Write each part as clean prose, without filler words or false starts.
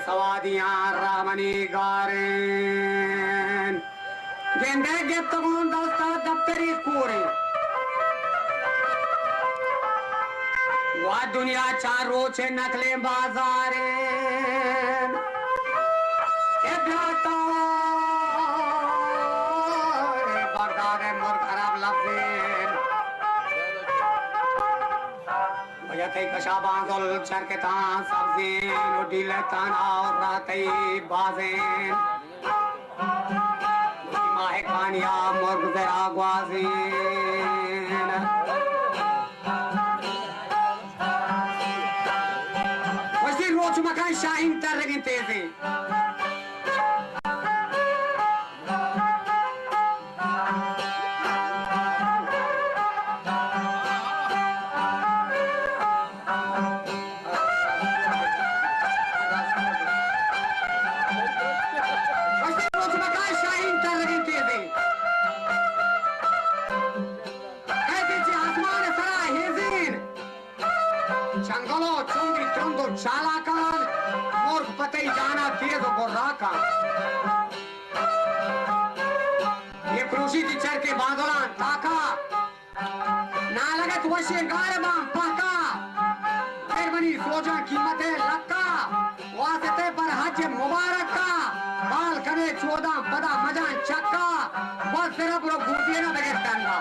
सवादियां रामनी गारेन गेंदे गेप्तगुन दोस्ता दफ्तरी कूरे वा दुनिया चार रोचे नकले बाजारे बगदादे मोर खराब लफ्ज़ेन भयते कशाबांगल चरकेतां सब्ज़ेन उड़ीलेतां और राते बाज़ेन माहे कानिया मोर गुज़रा ग्वाज़ेन वैसे रोज मकान शाहीन तर रही तेज़े चालाकान मोर पते जाना तेज गोर्राका ये क्रूसी टीचर के बादलान ताका ना लगत वशे गारबा पका फिर बनी सोजा कीमत है लक्का वास्ते पर हज मुबारक का बाल करे 14 पदा मजा चक्का बस सिर्फ रो घूटिए ना बगैर टंगा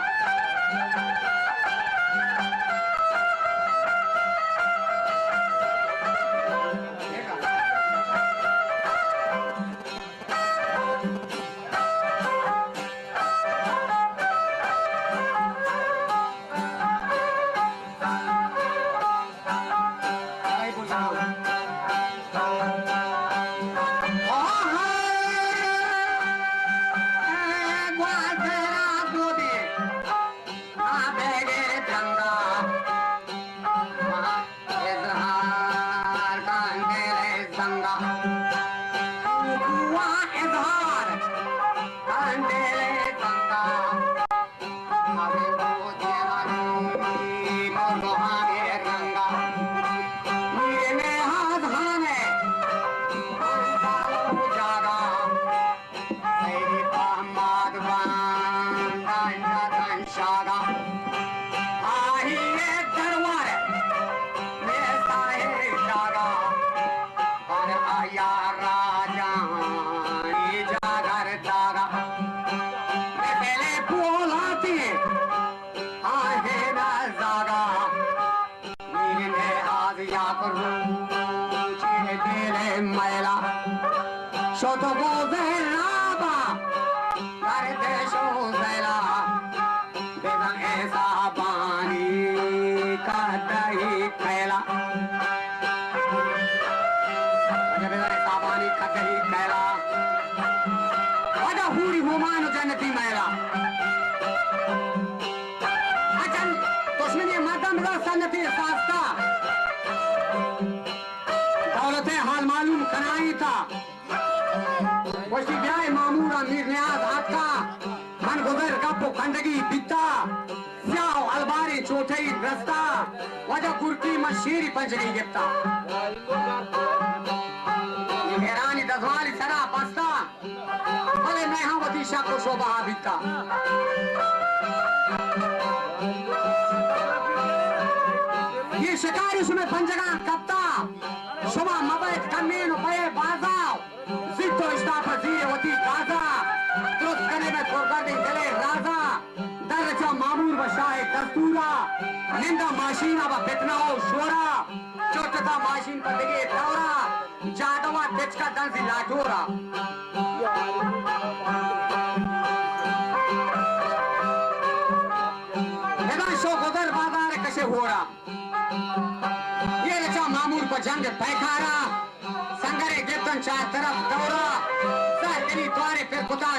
चोटई रस्ता वजह कुर्की मशीरी पंजरी गिफ्ता हैरानी दजवाली सरा बस्ता भले मैं हाँ वतीशा को शोभा बिकता ये शिकारी सुमे पंजगा कप्ता शोभा मबैत कमीन पे बाजाओ जितो इस्ताफा जीरे वती गाजा तुरंत कने में कोरगादी गले राजा दरजा मामूर बशाए दस्तूरा निंदा माशीना व बेतना हो शोरा चोटता माशीन पर लगे दौरा जादवा बेचका दंसी लाठोरा हेदा शो गोदर बाजार कशे होरा ये रचा मामूर पर जंग पैखारा संगरे गिरतन चार तरफ दौरा साहनी द्वारे पे खुदा